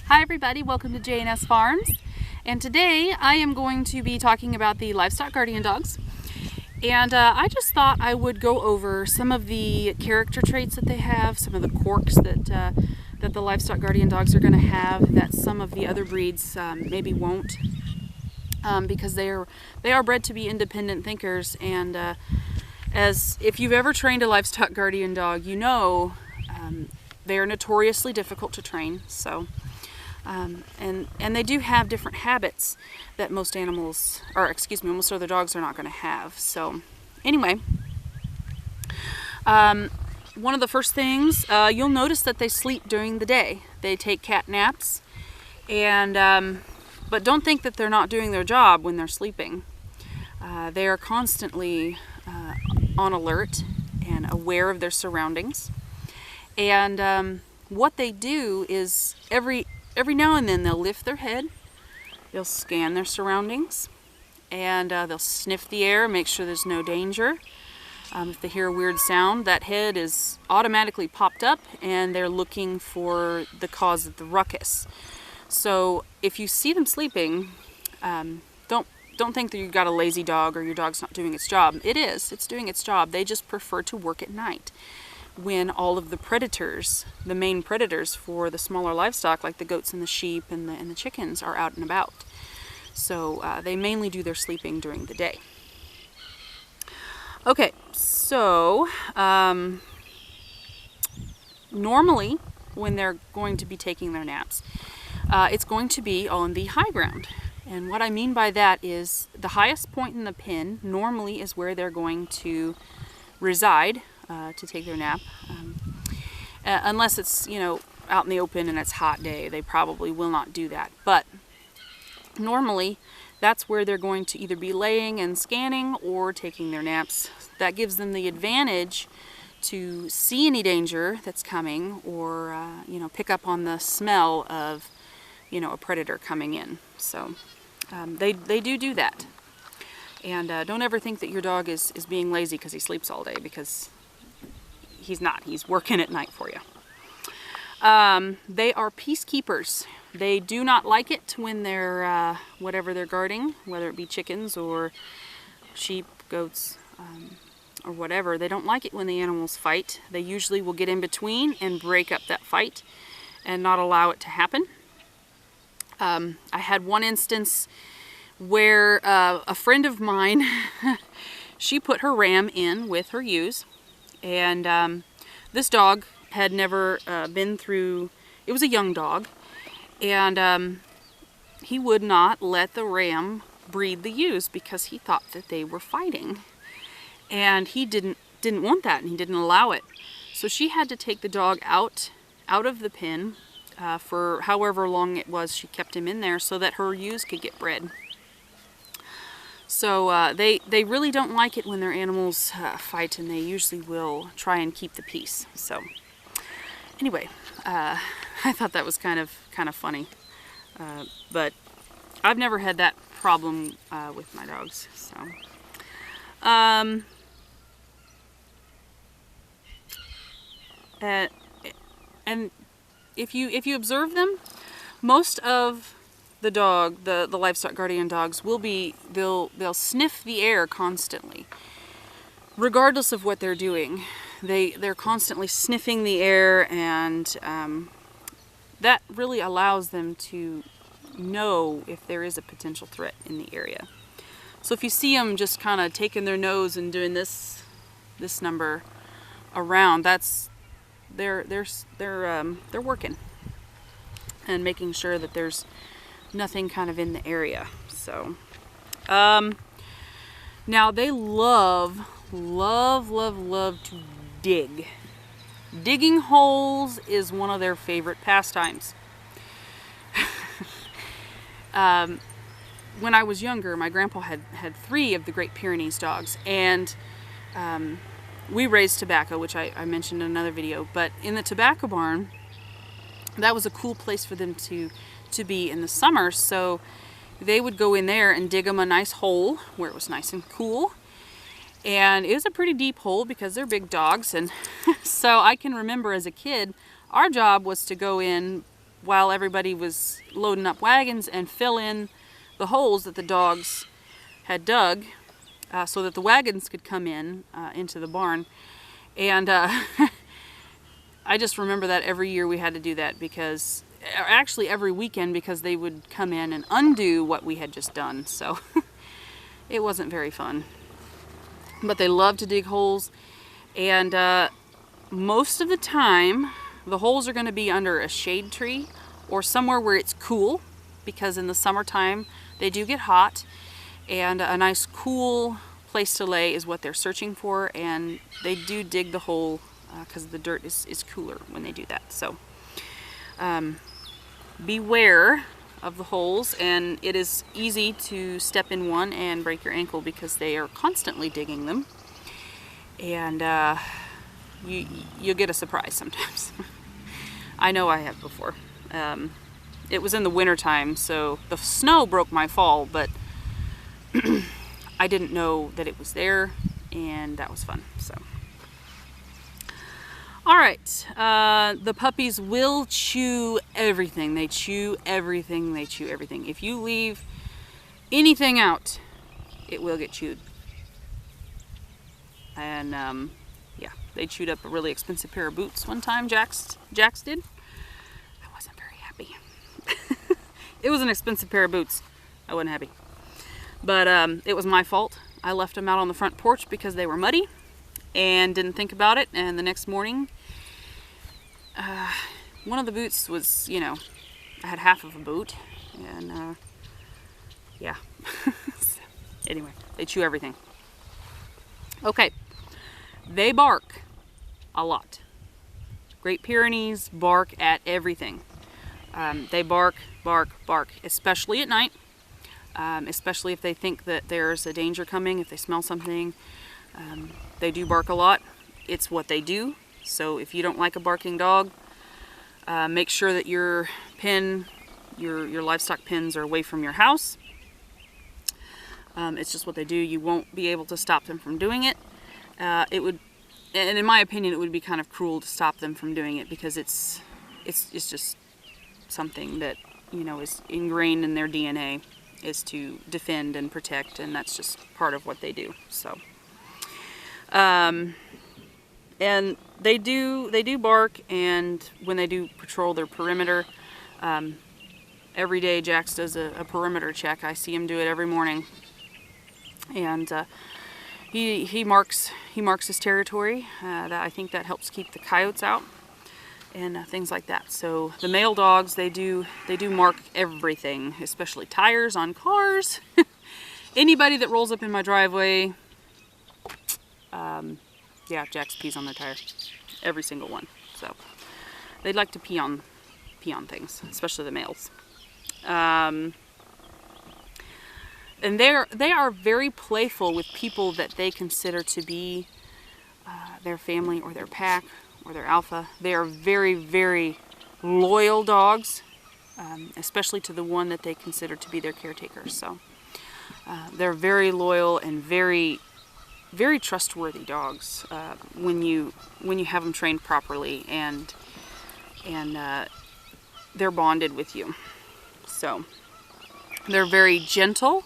Hi everybody, welcome to J&S Farms, and today I am going to be talking about the Livestock Guardian Dogs. And I just thought I would go over some of the character traits that they have, some of the quirks that the Livestock Guardian Dogs are going to have that some of the other breeds maybe won't, because they are bred to be independent thinkers. And as if you've ever trained a Livestock Guardian Dog, you know they are notoriously difficult to train. So. And they do have different habits that most animals, or excuse me, most other dogs are not going to have. So anyway, one of the first things, you'll notice that they sleep during the day. They take cat naps, and but don't think that they're not doing their job when they're sleeping. They are constantly on alert and aware of their surroundings. And what they do is every now and then they'll lift their head, they'll scan their surroundings, and they'll sniff the air, make sure there's no danger. If they hear a weird sound, that head is automatically popped up and they're looking for the cause of the ruckus. So if you see them sleeping, don't think that you've got a lazy dog or your dog's not doing its job. It's doing its job. They just prefer to work at night, when all of the predators, the main predators for the smaller livestock, like the goats and the sheep and the chickens, are out and about. So they mainly do their sleeping during the day. Okay, so normally when they're going to be taking their naps, it's going to be on the high ground. And what I mean by that is the highest point in the pen normally is where they're going to reside to take their nap. Unless it's, out in the open and it's a hot day, they probably will not do that. But normally that's where they're going to either be laying and scanning or taking their naps. That gives them the advantage to see any danger that's coming, or pick up on the smell of a predator coming in. So they do that. And don't ever think that your dog is being lazy because he sleeps all day, because he's not. He's working at night for you. They are peacekeepers. They do not like it when they're, whatever they're guarding, whether it be chickens or sheep, goats, or whatever. They don't like it when the animals fight. They usually will get in between and break up that fight and not allow it to happen. I had one instance where a friend of mine, she put her ram in with her ewes, and this dog had never been through, it was a young dog, and he would not let the ram breed the ewes because he thought that they were fighting, and he didn't want that, and he didn't allow it. So she had to take the dog out of the pen for however long it was she kept him in there, so that her ewes could get bred. So they really don't like it when their animals fight, and they usually will try and keep the peace. So anyway, I thought that was kind of funny, but I've never had that problem with my dogs. So and if you observe them, most of the Livestock Guardian Dogs they'll sniff the air constantly, regardless of what they're doing. They're constantly sniffing the air, and that really allows them to know if there is a potential threat in the area. So if you see them just kind of taking their nose and doing this number around, that's they're working and making sure that there's nothing kind of in the area. So now they love to dig. Digging holes is one of their favorite pastimes. When I was younger, my grandpa had 3 of the Great Pyrenees dogs, and we raised tobacco, which I mentioned in another video. But in the tobacco barn, that was a cool place for them to be in the summer. So they would go in there and dig them a nice hole where it was nice and cool. And it was a pretty deep hole because they're big dogs. And so I can remember as a kid, our job was to go in while everybody was loading up wagons and fill in the holes that the dogs had dug so that the wagons could come in into the barn. And I just remember that every year we had to do that, because actually every weekend, because they would come in and undo what we had just done. So it wasn't very fun. But they love to dig holes, and most of the time the holes are going to be under a shade tree or somewhere where it's cool, because in the summertime they do get hot, and a nice cool place to lay is what they're searching for, and they do dig the hole because the dirt is cooler when they do that. So beware of the holes, and it is easy to step in one and break your ankle because they are constantly digging them, and you'll get a surprise sometimes. I know I have before. It was in the winter time, so the snow broke my fall, but I didn't know that it was there, and that was fun. So all right, the puppies will chew everything. They chew everything. They chew everything. If you leave anything out, it will get chewed. And yeah, they chewed up a really expensive pair of boots one time. Jax did. I wasn't very happy. It was an expensive pair of boots. I wasn't happy. But it was my fault. I left them out on the front porch because they were muddy and didn't think about it. And the next morning, one of the boots was, you know, I had half of a boot, and yeah. So, anyway, they chew everything. Okay, they bark a lot. Great Pyrenees bark at everything. They bark, especially at night, especially if they think that there's a danger coming, if they smell something. They do bark a lot. It's what they do. So if you don't like a barking dog, make sure that your pen, your livestock pens are away from your house. It's just what they do. You won't be able to stop them from doing it. It would, and in my opinion, it would be kind of cruel to stop them from doing it, because it's just something that, you know, is ingrained in their DNA, is to defend and protect, and that's just part of what they do. So and they do bark, and when they do patrol their perimeter, every day Jax does a perimeter check. I see him do it every morning, and he marks his territory. I think that helps keep the coyotes out and things like that. So the male dogs, they do mark everything, especially tires on cars. Anybody that rolls up in my driveway, yeah, Jax pees on their tire. Every single one. So they'd like to pee on things, especially the males. And they are very playful with people that they consider to be their family or their pack or their alpha. They are very, very loyal dogs, especially to the one that they consider to be their caretaker. So they're very loyal and very, very trustworthy dogs when you have them trained properly, and they're bonded with you. So they're very gentle,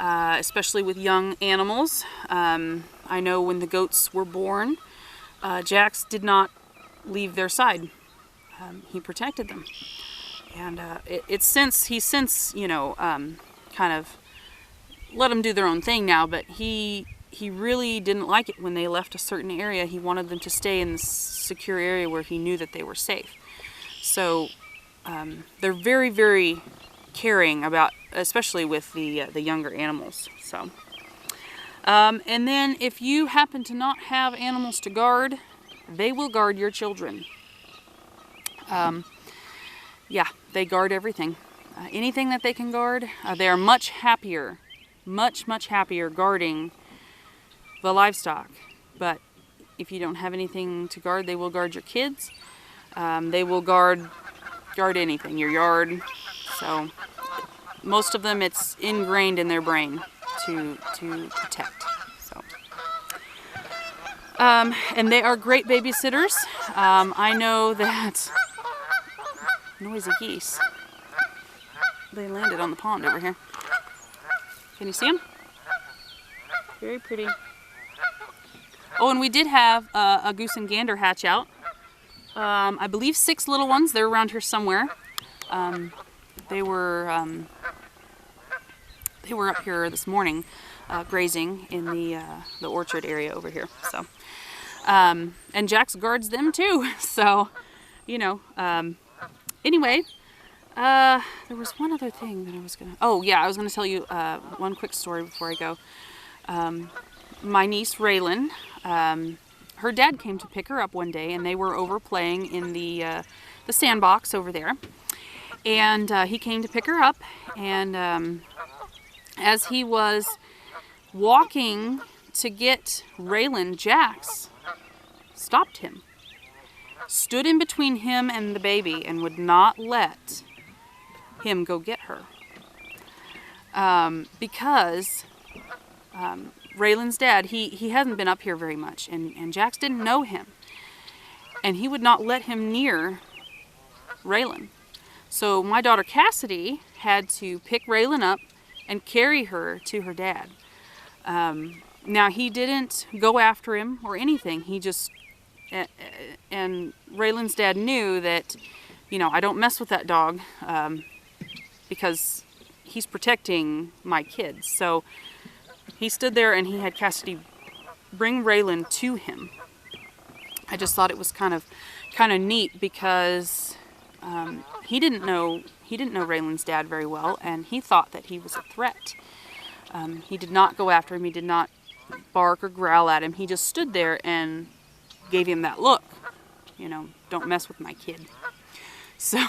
especially with young animals. I know when the goats were born, Jax did not leave their side. He protected them, and he's since you know, kind of let them do their own thing now, but he really didn't like it when they left a certain area. He wanted them to stay in this secure area where he knew that they were safe. So they're very, very caring about, especially with the younger animals. So and then if you happen to not have animals to guard, they will guard your children. Yeah, they guard everything. Anything that they can guard, they are much happier guarding the livestock. But if you don't have anything to guard, they will guard your kids. They will guard anything, your yard. So most of them, it's ingrained in their brain to protect. So and they are great babysitters. I know that noisy geese. They landed on the pond over here. Can you see them? Very pretty. Oh, and we did have a goose and gander hatch out. I believe 6 little ones. They're around here somewhere. They were up here this morning, grazing in the orchard area over here. So, and Jax guards them too. So, you know. Anyway, there was one other thing that I was gonna. Oh yeah, I was gonna tell you one quick story before I go. My niece Raylan, her dad came to pick her up one day, and they were over playing in the sandbox over there. And he came to pick her up, and as he was walking to get Raylan, Jax stopped him, stood in between him and the baby, and would not let him go get her. Because Raylan's dad, he hadn't been up here very much, and Jax didn't know him. And he would not let him near Raylan. So my daughter Cassidy had to pick Raylan up and carry her to her dad. Now he didn't go after him or anything. He just, and Raylan's dad knew that, you know, I don't mess with that dog because he's protecting my kids. So he stood there and he had Cassidy bring Raylan to him. I just thought it was kind of neat because he didn't know Raylan's dad very well, and he thought that he was a threat. He did not go after him. He did not bark or growl at him. He just stood there and gave him that look. You know, don't mess with my kid. So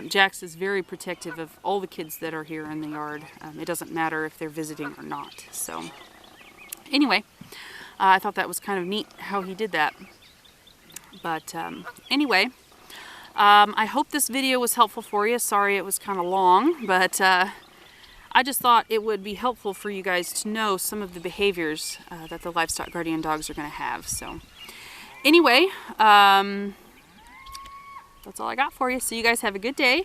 Jax is very protective of all the kids that are here in the yard. It doesn't matter if they're visiting or not. So anyway, I thought that was kind of neat how he did that. But anyway, I hope this video was helpful for you. Sorry it was kind of long, but I just thought it would be helpful for you guys to know some of the behaviors that the Livestock Guardian dogs are going to have. So anyway, that's all I got for you. So you guys have a good day,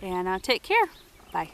and take care. Bye.